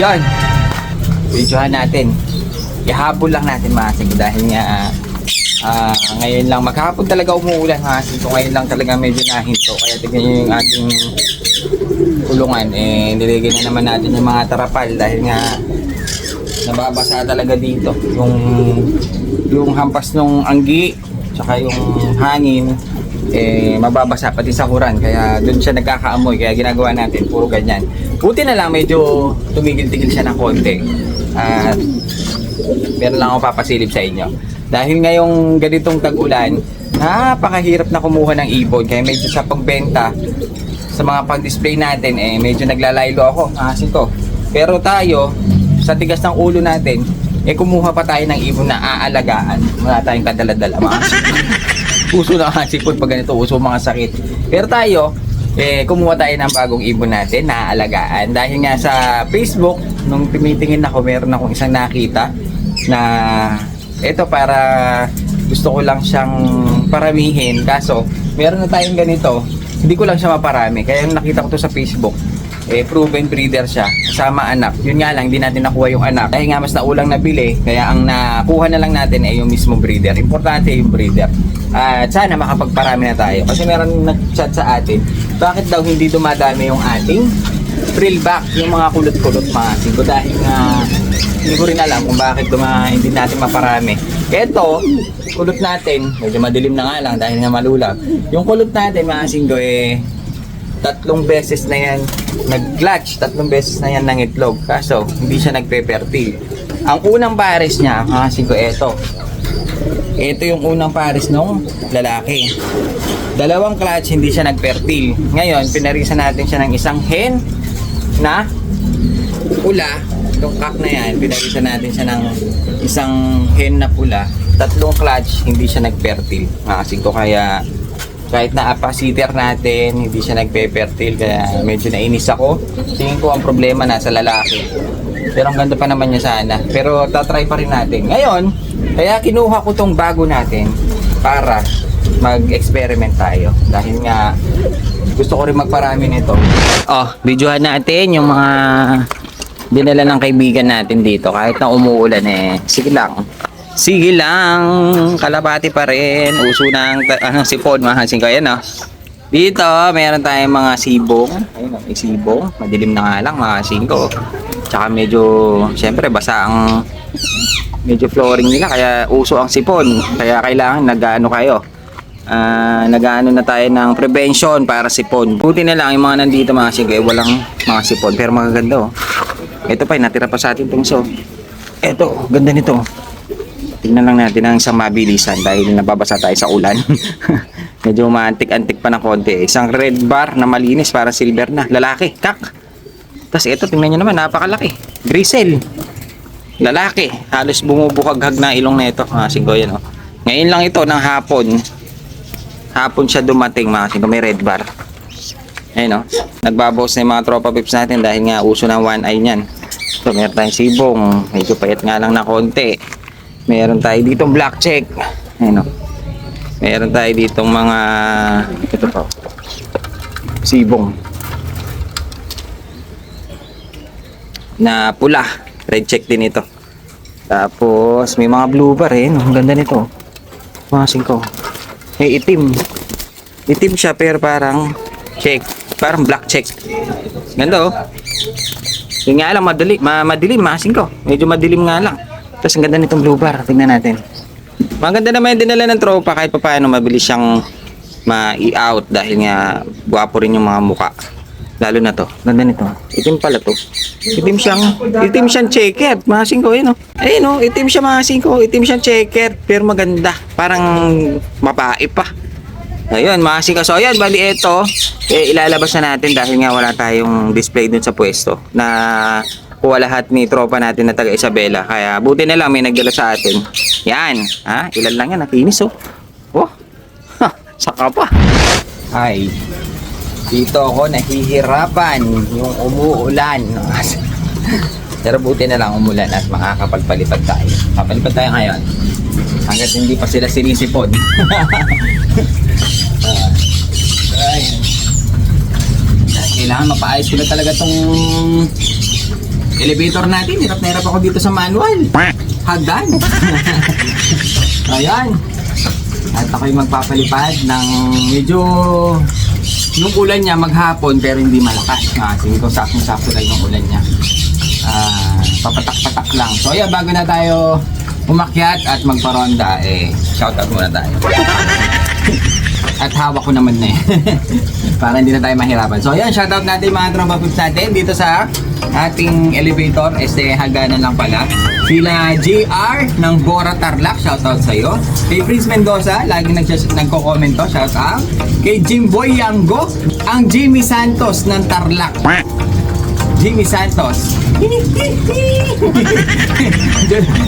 Yan. Videohan natin. Ihabol lang natin mga singko dahil nga ngayon lang maghapon talaga umuulan mga singko. Ngayon lang talaga medyo nahinto. Kaya tignan nyo yung ating kulungan. Niligay na naman natin yung mga tarapal dahil nga nababasa talaga dito. Yung hampas ng anggi tsaka yung hangin mababasa pati sa kuran. Kaya doon siya nagkakaamoy. Kaya ginagawa natin puro ganyan. Buti na lang medyo tumigil-tigil siya ng konti. At meron lang ako papasilip sa inyo. Dahil ngayong ganitong tag-ulan, napakahirap na kumuha ng ibon. Kaya medyo sa pagbenta, sa mga pang-display natin, medyo naglalaylo ako. Kasi to. Pero tayo, sa tigas ng ulo natin, kumuha pa tayo ng ibon na aalagaan. Wala tayong kadala-dala. Uso na ang sipon pag ganito, uso mga sakit. Pero tayo, kumuha tayo ng bagong ibon natin na aalagaan. Dahil nga sa Facebook, nung tumitingin ako, meron akong isang nakita na ito para gusto ko lang siyang paramihin. Kaso, meron na tayong ganito, hindi ko lang siya maparami. Kaya nakita ko to sa Facebook, proven breeder siya, kasama anak. Yun nga lang, hindi natin nakuha yung anak. Dahil nga mas naulang nabili, kaya ang nakuha na lang natin ay yung mismo breeder. Importante yung breeder. At sana makapagparami na tayo. Kasi meron nag-chat sa atin, bakit daw hindi dumadami yung ating frillback, yung mga kulot-kulot mga singko. Dahil nga, hindi ko rin alam kung bakit hindi natin maparami. Ito, kulot natin, medyo madilim na nga lang dahil nga malulag. Yung kulot natin mga singko, 3 beses na yan nag-clutch, 3 beses na yan ng itlog. Kaso, hindi siya nagpe-fertile. Ang unang pares niya, mga singko, ito yung unang pares ng lalaki. 2 clutch, hindi siya nag-fertile. Ngayon, pinarisan natin siya ng isang hen na pula. Itong cock na yan, pinarisan natin siya ng isang hen na pula. 3 clutch, hindi siya nag-fertile. Mga singko, kaya kahit na apasitter natin, hindi siya nagpe-fertile. Kaya medyo nainis ako. Tingin ko ang problema nasa lalaki. Pero ang ganda pa naman niya sana. Pero tatry pa rin natin. Ngayon, kaya kinuha ko tong bago natin para mag-experiment tayo. Dahil nga gusto ko rin magparami nito. Videohan natin yung mga dinala ng kaibigan natin dito. Kahit na umuulan sige lang. Sige lang, kalapati pa rin. Uso ng sipon, mga singko. Ayan, dito, meron tayong mga sibong. Ayun, may sibong. Madilim na nga lang, mga singko. Tsaka medyo, syempre, basa ang medyo flooring nila. Kaya uso ang sipon. Kaya kailangan nag-ano kayo. Nag-ano na tayo ng prevention para sipon. Buti na lang yung mga nandito, mga singko, walang mga sipon. Pero magaganda, Ito pa, natira pa sa ating pungso. Ito, ganda nito. Tingnan lang natin ang isang mabilisan dahil nababasa tayo sa ulan. Medyo maantik-antik pa ng konti. Isang red bar na malinis para silver na. Lalaki, kak. Tapos ito, tingnan nyo naman, napakalaki. Grisel. Lalaki. Halos bumubukaghag na ilong na ito. Mga singko yan. Ngayon lang ito ng hapon. Hapon siya dumating, mga singko. May red bar. Ayun, nagbabawas na yung mga tropa pips natin dahil nga uso ng one eye niyan. So, meron tayong sibong. Medyo payat nga lang na konti. Meron tayo ditong black check. Ayun, meron tayo ditong mga ito pa, sibong na pula. Red check din ito. Tapos may mga blue bar ang ganda nito. Mga singko. May itim. Itim siya pero parang check. Parang black check. Ganda Yung nga lang madilim mga singko. Medyo madilim nga lang. Tapos ang ganda nitong blue bar. Tingnan natin. Maganda naman yung dinala ng tropa kahit pa paano mabilis siyang ma-i-out dahil nga guwapo rin yung mga muka. Lalo na to. Ganda nito. Itim pala to. Itim siyang checkered. Mga singko Ayun itim siya mga singko. Itim siyang checkered pero maganda. Parang mapae pa. Ayun mga singko. So ayan, bali ito. Ilalabas na natin dahil nga wala tayong display dun sa pwesto na kuha lahat ni tropa natin na taga Isabela. Kaya buti na lang may nagdala sa atin. Yan. Ilan lang yan. Nakinis saka pa. Ay. Dito ako nahihirapan yung umuulan. Pero buti na lang umulan at makakapagpalipad tayo. Papalipad tayo ngayon. Hanggat hindi pa sila sinisipon. Kailangan mapaayos ko na talaga tong elevator natin. Hirap na hirap ako dito sa manual. Hagdan. Ayan. At ako'y magpapalipad ng medyo yung ulan niya maghapon pero hindi malakas. Kasi kung sakto-sakto lang yung ulan niya. Papatak-patak lang. So ayan, bago na tayo umakyat at magparonda, shoutout muna tayo. At hawak ko naman na para hindi na tayo mahirapan. So ayan, shoutout natin mga tropa pips natin dito sa ating elevator. Hagdanan lang pala. Sila JR ng Bora Tarlac, shoutout sa'yo. Kay Prince Mendoza, lagi nagko-commento, shoutout. Kay Jimboy Yango, ang Jimmy Santos ng Tarlac. Jimmy Santos.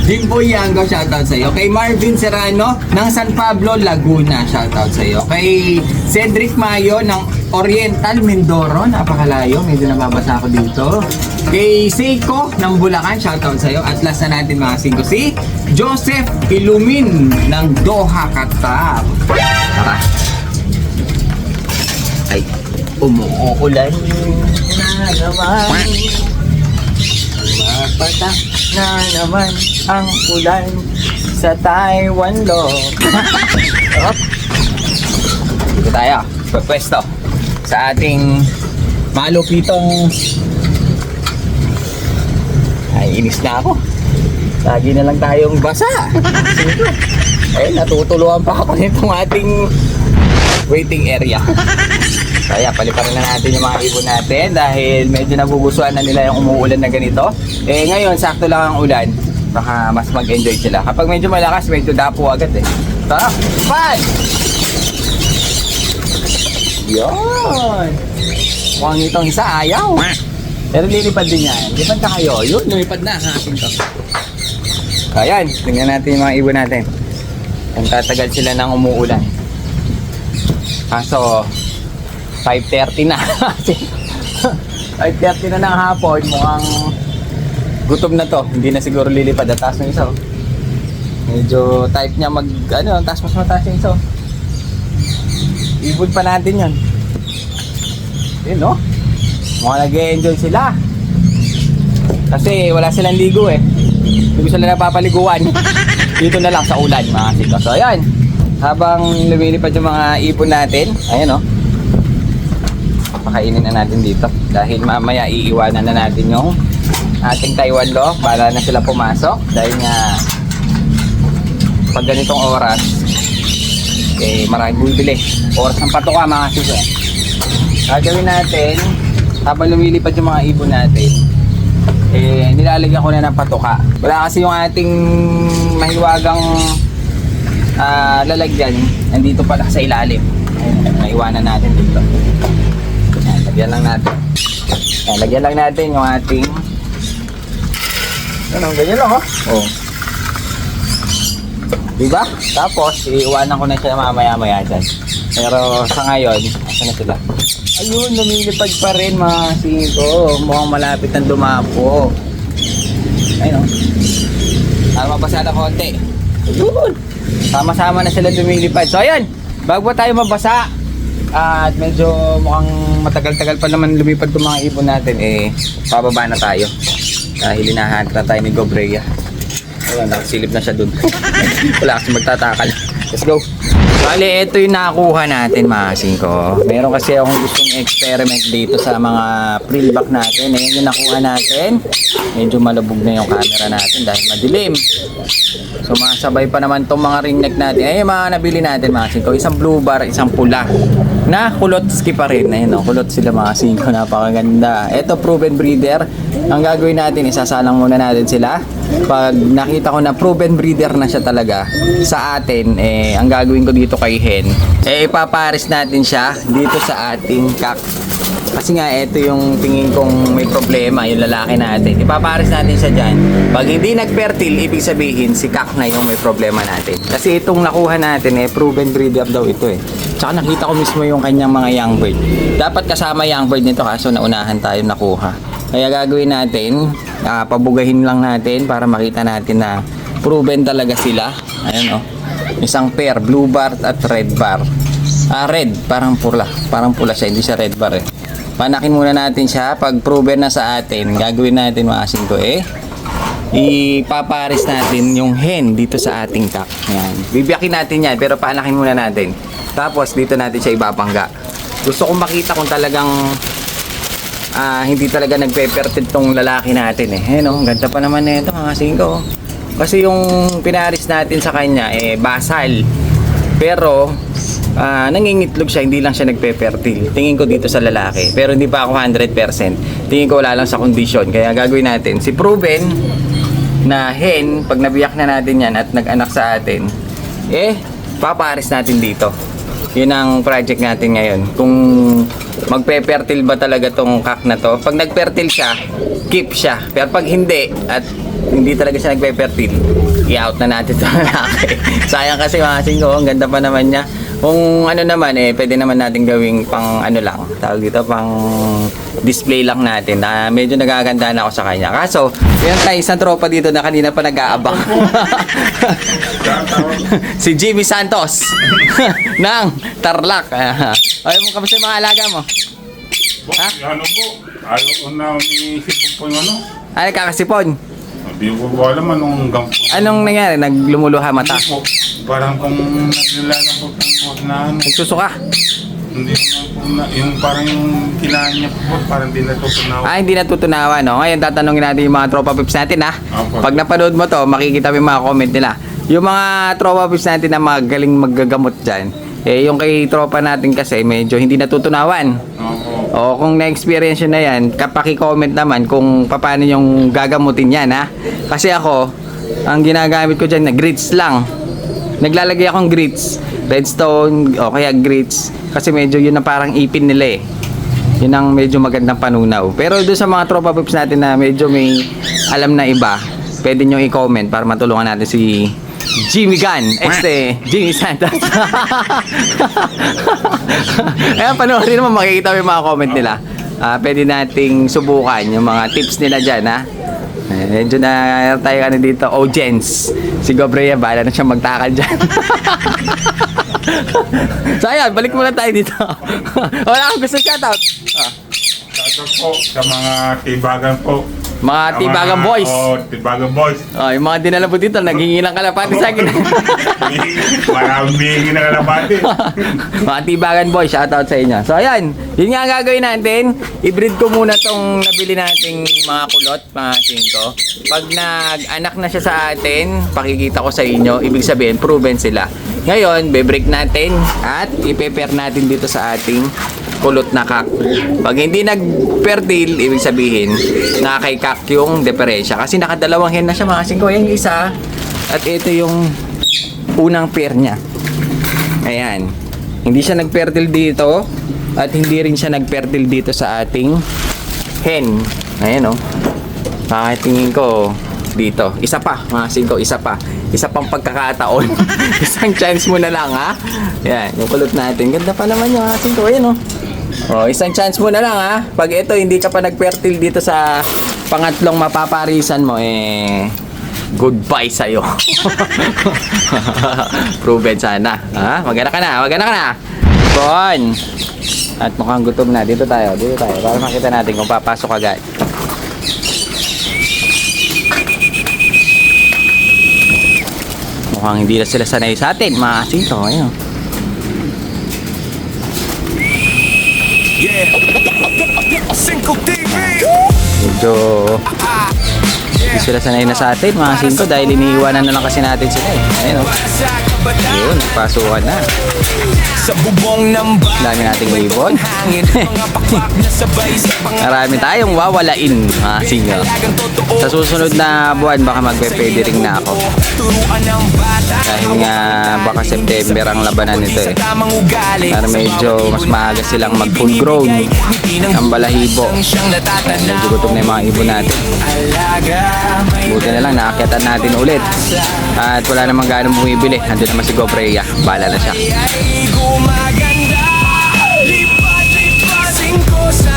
Jimboy Yango, shoutout sa'yo. Kay Marvin Serrano ng San Pablo, Laguna, shoutout sa'yo. Kay Cedric Mayo ng Oriental Mindoro, napakalayo, medyo nababasa ako dito. Kay Seiko ng Bulacan, shoutout sa'yo. At last na natin mga 5, si Joseph Ilumin ng Doha, Qatar. Tara. Ay, umuulan na naman. Mapatak na naman ang ulan sa Taiwan Lo. Dito tayo, pwesto sa ating malupitong. Ay, inis na ako. Lagi na lang tayong basa. Natutuluan pa ako nitong ating waiting area. Kaya paliparin na natin yung mga ibon natin dahil medyo nagugustuhan na nila yung umuulan na ganito. Ngayon, sakto lang ang ulan. Baka mas mag-enjoy sila. Kapag medyo malakas, medyo dapo agad Tara, lipad! Yun! Mukhang itong isa, ayaw. Pero lilipad din yan. Lipad ka kayo. Yun, lumipad na. Hakin to. Ayan, tingnan natin yung mga ibon natin. Kung tatagal sila ng umuulan. Kaso, 5:30 na. 5:30 na ng hapon. Mukhang gutom na to. Hindi na siguro lilipad. At taas ng isa. Medyo type niya taas mas mataas yung isa. Ibon pa natin yun. Yun, no? Mukhang nag-enjoy sila. Kasi wala silang ligo Hindi ko sila napapaliguan. Dito na lang sa ulan mga sito. So ayan. Habang lumilipad yung mga ibon natin. Ayan, no? Pakainin na natin dito dahil mamaya iiwanan na natin yung ating Taiwan Lo para na sila pumasok dahil nga pag ganitong oras maraming bumibili. Oras ng patoka mga sito. Gagawin natin habang lumilipad yung mga ibon natin nilalagyan ko na ng patoka. Wala kasi yung ating mahiwagang lalagyan nandito pala sa ilalim. Ayun, naiwanan natin dito. Lagyan lang natin. Lagyan lang natin yung ating ganyan lang diba? Tapos iiwanan ko na siya mamaya-maya dyan. Pero sa ngayon, asan na sila? Ayun, lumilipad pa rin mga singko. Mukhang malapit ng dumapo. Ayun mabasa na konti. Ayun, sama-sama na sila lumilipad. So ayun, bago tayo mabasa at medyo mukhang matagal-tagal pa naman lumipad itong mga ibon natin pababa na tayo dahil hinahanap na tayo ni Gobrea. Ayun, nakasilip na siya dun. Wala kasi magtatakal. Let's go. Bale, ito yung nakakuha natin mga singko. Meron kasi akong gustong experiment dito sa mga prillback natin. Ayan yung nakuha natin. Medyo malubog na yung camera natin dahil madilim. Sumasabay pa naman itong mga ring neck natin. Ayan yung mga nabili natin mga singko. Isang blue bar, isang pula. Na kulotski pa rin. Ayan kulot sila mga singko. Napakaganda. Ito proven breeder. Ang gagawin natin, isasalang muna natin sila. Pag nakita ko na proven breeder na siya talaga sa atin, ang gagawin ko dito kay hen, ipapares natin siya dito sa ating cock. Kasi nga ito yung tingin kong may problema, yung lalaki natin. Ipapares natin siya dyan. Pag hindi nag-fertile, ibig sabihin si cock na yung may problema natin. Kasi itong nakuha natin proven breeder daw ito Tsaka nakita ko mismo yung kanyang mga young bird. Dapat kasama young bird nito kaso naunahan tayo nakuha. Kaya gagawin natin, pabugahin lang natin para makita natin na proven talaga sila. Ayan isang pair, blue bar at red bar. Red, parang pula siya, hindi siya red bar Panakin muna natin siya. Pag proven na sa atin, gagawin natin mga singko ipapares natin yung hen dito sa ating cock. Yan. Bibiyakin natin yan, pero paanakin muna natin. Tapos dito natin siya ibabangga. Gusto kong makita kung talagang hindi talaga nagpe-fertile tong lalaki natin ang ganda pa naman nito mga singko. Kasi yung pinaris natin sa kanya basal. Pero nangingitlog siya, hindi lang siya nagpe-fertile. Tingin ko dito sa lalaki. Pero hindi pa ako 100%. Tingin ko wala lang sa kondisyon. Kaya gagawin natin si proven na hen, pag nabiyak na natin yan at nag-anak sa atin, papares natin dito. Yun ang project natin ngayon. Kung magpe-fertile ba talaga tong cock na to. Pag nag-fertile siya, keep siya. Pero pag hindi, at hindi talaga siya nagpe-fertile, i-out na natin ito lalaki. Sayang kasi mga singko, ang ganda pa naman niya. Kung ano naman pwede naman natin gawing pang ano lang, tawag dito, pang display lang natin. Medyo nagaganda na ako sa kanya. Kaso, yan tayo isang tropa dito na kanina pa nag-aabang. Si Jimmy Santos ng Tarlac. Ayaw mo, kamusta yung mga alaga mo? Ha? Ano po? Ayaw ko na umisip po yung ano. Ay, kakasipon. Hindi ko po alam anong hanggang po. Anong nangyari? Naglumuluha mata? Po, parang kung naglalambot ng po na ano. Nagsusuka? Hindi naman po na, yung parang yung kinain niya po, parang di natutunaw. Hindi natutunawa, no? Ngayon, tatanungin natin yung mga tropa pips natin, ha? Opo. Pag napanood mo to, makikita mo yung mga comment nila. Yung mga tropa pips natin na magaling maggagamot dyan, yung kay tropa natin kasi, medyo hindi natutunawan. Opo. O kung na-experience nyo na yan, kapaki-comment naman kung paano yung gagamutin yan, ha? Kasi ako, ang ginagamit ko dyan na grits lang. Naglalagay akong grits, redstone, o kaya grits, kasi medyo yun na parang ipin nila Yun ang medyo magandang panunaw. Pero doon sa mga tropa pips natin na medyo may alam na iba, pwede nyo i-comment para matulungan natin si Jimmy Gunn, Jimmy Santos. Ayan, panoorin naman, makikita mo yung mga comment nila. Pwede nating subukan yung mga tips nila dyan, ha? Medyo na tayo dito, audience. Si Gobrea, bahala na siya magtakal dyan. So ayan, balik muna tayo dito. Wala kang gusto shoutout. Shoutout po sa mga tibagan po. Mga tibagan boys. Tibagan boys. Yung mga dinala po dito, naghingi ng kalapati sa akin. Maraming bihingi na kalabati. Mga tibagan boys, shoutout sa inyo. So ayan, yun nga ang gagawin natin. I-breed ko muna tong nabili nating mga kulot, mga singko. Pag nag-anak na siya sa atin, pakikita ko sa inyo, ibig sabihin, proven sila. Ngayon, be-break natin at i-prepare natin dito sa ating kulot na cock. Pag hindi nag-fertile, ibig sabihin, na kay cock yung diferensya. Kasi nakadalawang hen na siya, mga singko. Yan yung isa. At ito yung unang pair niya. Ayan. Hindi siya nag-fertile dito. At hindi rin siya nag-fertile dito sa ating hen. Ayan o. Tingin ko dito. Isa pa, mga singko. Isa pa. Isa pang pagkakataon. Isang chance mo na lang, ha? Yan. Yung kulot natin. Ganda pa naman yung mga singko. Ayan o. Isang chance mo na lang, ha? Pag ito, hindi ka pa nag-fertile dito sa pangatlong mapaparisan mo, goodbye sa'yo. Proven sana. Ha? Magana ka na. Magana ka na. Bon. At mukhang gutom na. Dito tayo. Para makita natin kung papasok agad. Mukhang hindi na sila sanay sa atin. Mga singko. Ayun. Medyo hindi sila sanay na sa atin, mga singko, dahil iniiwanan na lang kasi natin sila Ayun o. Yun, pasukan na. Dami nating ibon. Marami tayong wawalain, mga singko. Sa susunod na buwan, baka magpe-pwede ring na ako. Dahil nga baka September ang labanan nito Para medyo mas maaga silang mag-full grown ang balahibo. Medyo gutom na yung mga ibon natin. Buti na lang, naakyatan natin ulit. At wala namang ganong bumibili. Nandun naman si Gobrea. Bahala na siya.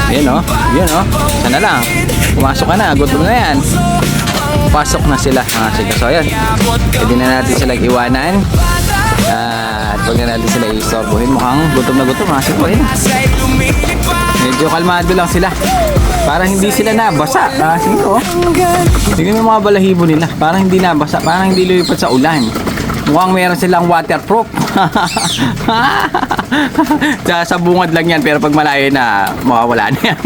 Yun o. Sana lang. Pumasok ka na. Gutom na yan. Pasok na sila. So yun. Pwede na natin silang iwanan. At huwag na natin sila istorbohin. Mukhang gutom na gutom. Yun. Medyo kalmado lang sila. Parang hindi sila nabasa. Sige ko. Tingnan mo mga balahibo nila. Parang hindi nabasa. Parang hindi lumipat sa ulan. Mukhang meron silang waterproof. Sa bungad lang yan. Pero pag malayo na, mawawala na yan.